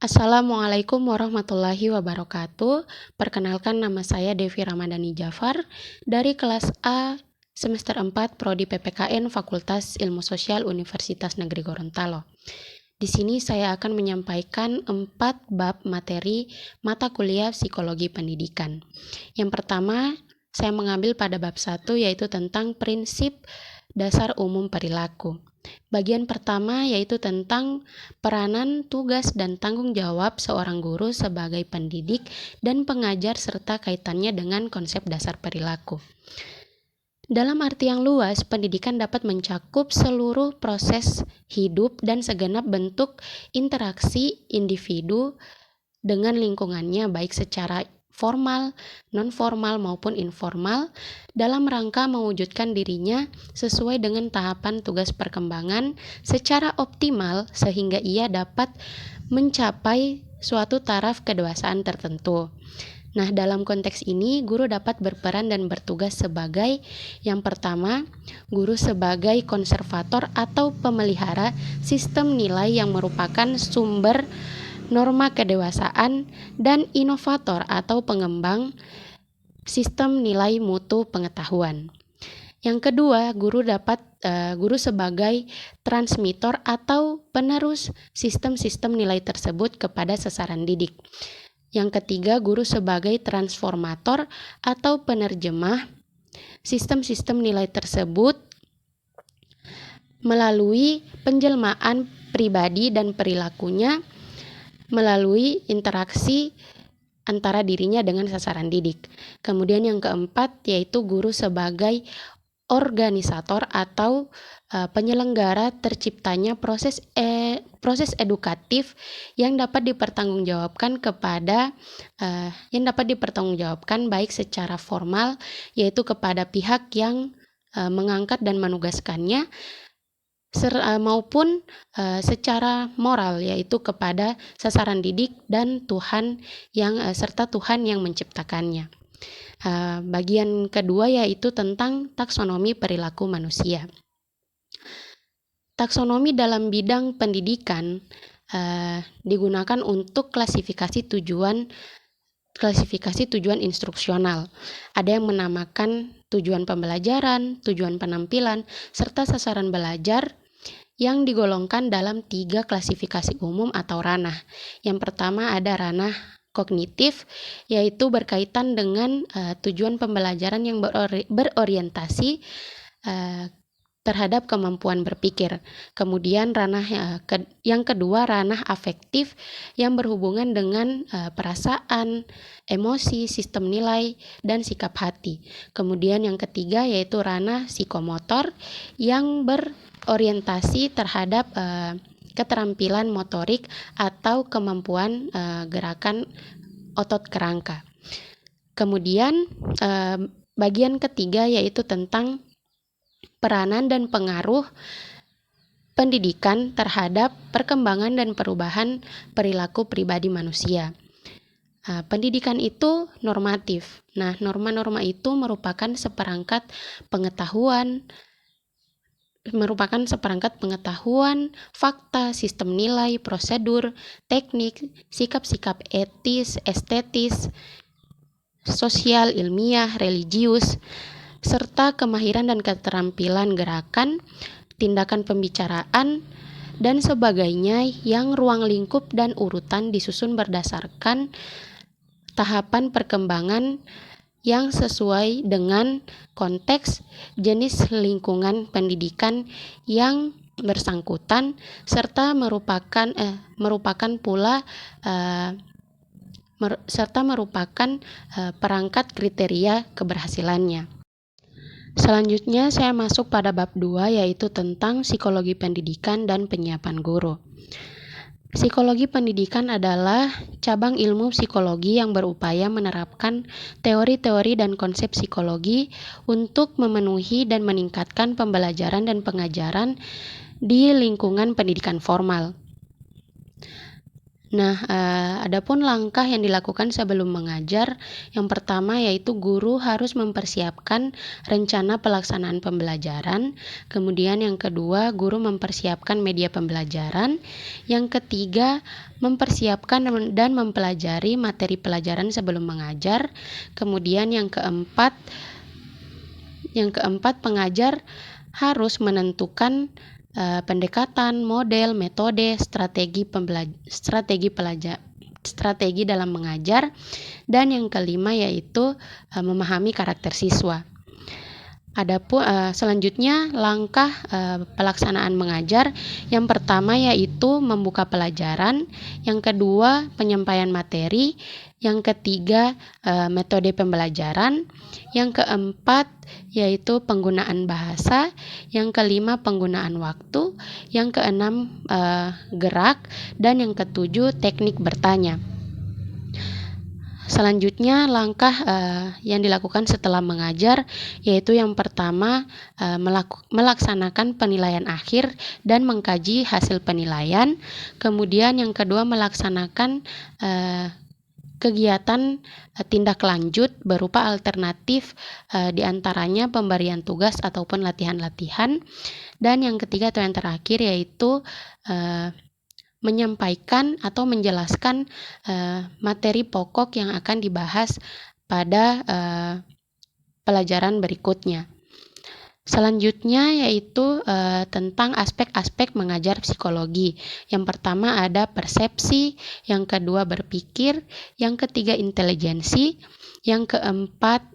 Assalamualaikum warahmatullahi wabarakatuh. Perkenalkan, nama saya Devi Ramadhani Jafar dari kelas A semester 4 Prodi PPKN Fakultas Ilmu Sosial Universitas Negeri Gorontalo. Di sini saya akan menyampaikan 4 bab materi mata kuliah Psikologi Pendidikan. Yang pertama, saya mengambil pada bab 1 yaitu tentang prinsip dasar umum perilaku. Bagian pertama yaitu tentang peranan, tugas, dan tanggung jawab seorang guru sebagai pendidik dan pengajar serta kaitannya dengan konsep dasar perilaku. Dalam arti yang luas, pendidikan dapat mencakup seluruh proses hidup dan segenap bentuk interaksi individu dengan lingkungannya, baik secara formal, non-formal maupun informal, dalam rangka mewujudkan dirinya sesuai dengan tahapan tugas perkembangan secara optimal sehingga ia dapat mencapai suatu taraf kedewasaan tertentu. Nah, dalam konteks ini, guru dapat berperan dan bertugas sebagai yang pertama, guru sebagai konservator atau pemelihara sistem nilai yang merupakan sumber norma kedewasaan, dan inovator atau pengembang sistem nilai mutu pengetahuan. Yang kedua, guru sebagai transmitor atau penerus sistem-sistem nilai tersebut kepada sasaran didik. Yang ketiga, guru sebagai transformator atau penerjemah sistem-sistem nilai tersebut melalui penjelmaan pribadi dan perilakunya melalui interaksi antara dirinya dengan sasaran didik. Kemudian yang keempat yaitu guru sebagai organisator atau penyelenggara terciptanya proses edukatif yang dapat dipertanggungjawabkan baik secara formal yaitu kepada pihak yang mengangkat dan menugaskannya maupun secara moral yaitu kepada sasaran didik dan serta Tuhan yang menciptakannya. Bagian kedua yaitu tentang taksonomi perilaku manusia. Taksonomi dalam bidang pendidikan digunakan untuk klasifikasi tujuan instruksional. Ada yang menamakan tujuan pembelajaran, tujuan penampilan, serta sasaran belajar yang digolongkan dalam 3 klasifikasi umum atau ranah. Yang pertama ada ranah kognitif, yaitu berkaitan dengan tujuan pembelajaran yang berorientasi terhadap kemampuan berpikir. Kemudian yang kedua ranah afektif yang berhubungan dengan perasaan, emosi, sistem nilai, dan sikap hati. Kemudian yang ketiga yaitu ranah psikomotor yang berorientasi terhadap keterampilan motorik atau kemampuan gerakan otot kerangka. Kemudian bagian ketiga yaitu tentang peranan dan pengaruh pendidikan terhadap perkembangan dan perubahan perilaku pribadi manusia. Pendidikan itu normatif. Nah, norma-norma itu merupakan seperangkat pengetahuan, fakta, sistem nilai, prosedur, teknik, sikap-sikap etis, estetis, sosial, ilmiah, religius, serta kemahiran dan keterampilan gerakan, tindakan pembicaraan, dan sebagainya yang ruang lingkup dan urutan disusun berdasarkan tahapan perkembangan yang sesuai dengan konteks, jenis lingkungan pendidikan yang bersangkutan, serta merupakan perangkat kriteria keberhasilannya. Selanjutnya saya masuk pada bab 2 yaitu tentang psikologi pendidikan dan penyiapan guru. Psikologi pendidikan adalah cabang ilmu psikologi yang berupaya menerapkan teori-teori dan konsep psikologi untuk memenuhi dan meningkatkan pembelajaran dan pengajaran di lingkungan pendidikan formal. Nah, adapun langkah yang dilakukan sebelum mengajar, yang pertama yaitu guru harus mempersiapkan rencana pelaksanaan pembelajaran, kemudian yang kedua guru mempersiapkan media pembelajaran, yang ketiga mempersiapkan dan mempelajari materi pelajaran sebelum mengajar, kemudian yang keempat pengajar harus menentukan pendekatan, model, metode, strategi dalam mengajar, dan yang kelima yaitu memahami karakter siswa. Adapun selanjutnya langkah pelaksanaan mengajar, yang pertama yaitu membuka pelajaran, yang kedua penyampaian materi, yang ketiga metode pembelajaran, yang keempat yaitu penggunaan bahasa, yang kelima penggunaan waktu, yang keenam gerak, dan yang ketujuh teknik bertanya. Selanjutnya langkah yang dilakukan setelah mengajar yaitu yang pertama melaksanakan penilaian akhir dan mengkaji hasil penilaian. Kemudian yang kedua melaksanakan kegiatan tindak lanjut berupa alternatif, diantaranya pemberian tugas ataupun latihan-latihan. Dan yang ketiga atau yang terakhir yaitu menyampaikan atau menjelaskan materi pokok yang akan dibahas pada pelajaran berikutnya. Selanjutnya yaitu tentang aspek-aspek mengajar psikologi. Yang pertama ada persepsi, yang kedua berpikir, yang ketiga intelijensi, yang keempat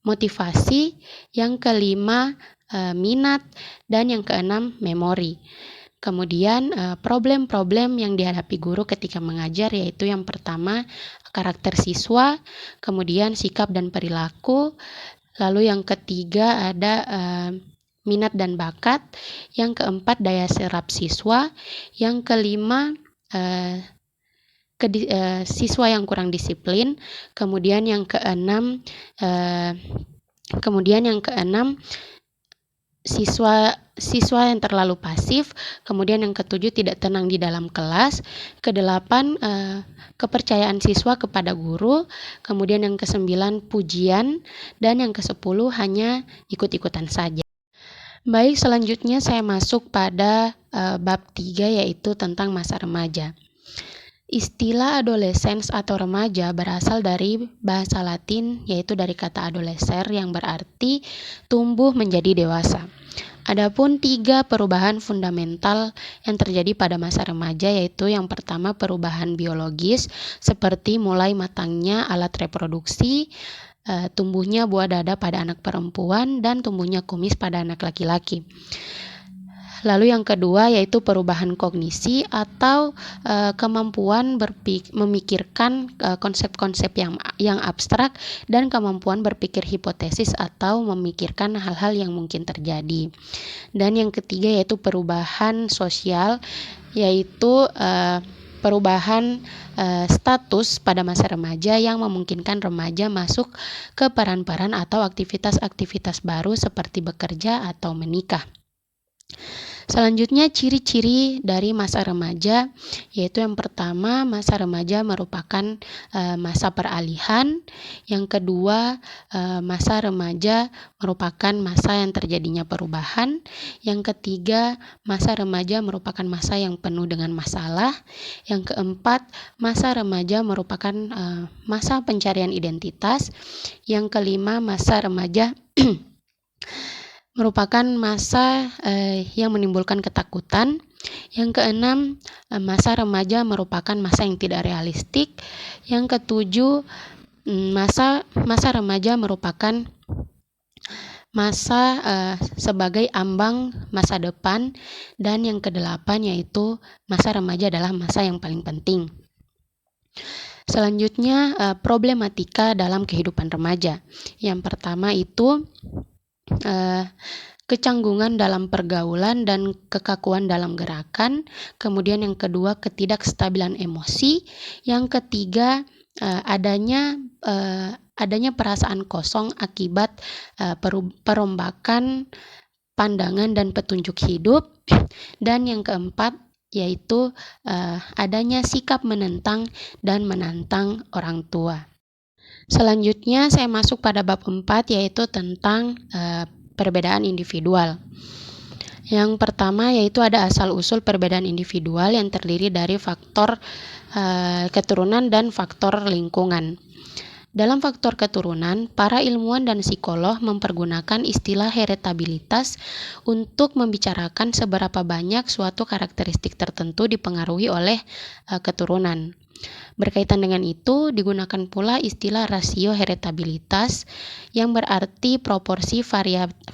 motivasi, yang kelima minat, dan yang keenam memori. Kemudian problem-problem yang dihadapi guru ketika mengajar yaitu yang pertama karakter siswa, kemudian sikap dan perilaku, lalu yang ketiga ada minat dan bakat, yang keempat daya serap siswa, yang kelima siswa yang kurang disiplin, kemudian yang keenam siswa yang terlalu pasif, kemudian yang ketujuh tidak tenang di dalam kelas, kedelapan kepercayaan siswa kepada guru, kemudian yang kesembilan pujian, dan yang kesepuluh hanya ikut-ikutan saja. Baik, selanjutnya saya masuk pada bab 3 yaitu tentang masa remaja. Istilah adolescens atau remaja berasal dari bahasa Latin yaitu dari kata adolescer yang berarti tumbuh menjadi dewasa. Adapun 3 perubahan fundamental yang terjadi pada masa remaja yaitu yang pertama perubahan biologis seperti mulai matangnya alat reproduksi, tumbuhnya buah dada pada anak perempuan, dan tumbuhnya kumis pada anak laki-laki. Lalu yang kedua yaitu perubahan kognisi atau kemampuan memikirkan konsep-konsep yang abstrak dan kemampuan berpikir hipotesis atau memikirkan hal-hal yang mungkin terjadi. Dan yang ketiga yaitu perubahan sosial yaitu perubahan status pada masa remaja yang memungkinkan remaja masuk ke peran-peran atau aktivitas-aktivitas baru seperti bekerja atau menikah. Selanjutnya ciri-ciri dari masa remaja yaitu yang pertama masa remaja merupakan masa peralihan, yang kedua masa remaja merupakan masa yang terjadinya perubahan, yang ketiga masa remaja merupakan masa yang penuh dengan masalah, yang keempat masa remaja merupakan masa pencarian identitas, yang kelima masa remaja merupakan masa yang menimbulkan ketakutan. Yang keenam, masa remaja merupakan masa yang tidak realistik. Yang ketujuh, masa remaja merupakan masa sebagai ambang masa depan. Dan yang kedelapan yaitu masa remaja adalah masa yang paling penting. Selanjutnya, problematika dalam kehidupan remaja. Yang pertama itu kecanggungan dalam pergaulan dan kekakuan dalam gerakan. Kemudian yang kedua ketidakstabilan emosi. Yang ketiga adanya perasaan kosong akibat perombakan pandangan dan petunjuk hidup. Dan yang keempat yaitu adanya sikap menentang dan menantang orang tua. Selanjutnya saya masuk pada bab 4, yaitu tentang perbedaan individual. Yang pertama yaitu ada asal-usul perbedaan individual yang terdiri dari faktor keturunan dan faktor lingkungan. Dalam faktor keturunan, para ilmuwan dan psikolog mempergunakan istilah heritabilitas untuk membicarakan seberapa banyak suatu karakteristik tertentu dipengaruhi oleh keturunan. Berkaitan dengan itu, digunakan pula istilah rasio heritabilitas yang berarti proporsi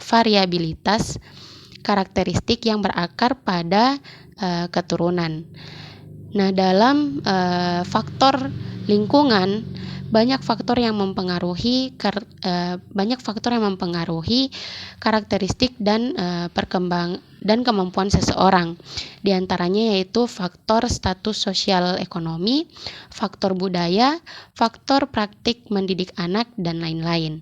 variabilitas karakteristik yang berakar pada keturunan. Nah, dalam faktor lingkungan, banyak faktor yang mempengaruhi karakteristik dan kemampuan seseorang. Di antaranya yaitu faktor status sosial ekonomi, faktor budaya, faktor praktik mendidik anak, dan lain-lain.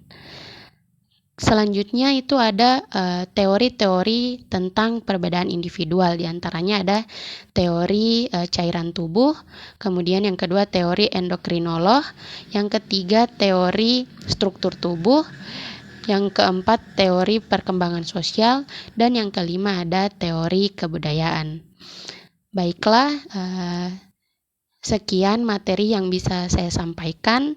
Selanjutnya itu ada teori-teori tentang perbedaan individual. Di antaranya ada teori cairan tubuh, kemudian yang kedua teori endokrinolog, yang ketiga teori struktur tubuh, yang keempat teori perkembangan sosial, dan yang kelima ada teori kebudayaan. Baiklah, sekian materi yang bisa saya sampaikan.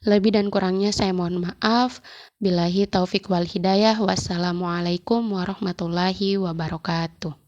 Lebih dan kurangnya saya mohon maaf. Billahi taufik wal hidayah. Wassalamualaikum warahmatullahi wabarakatuh.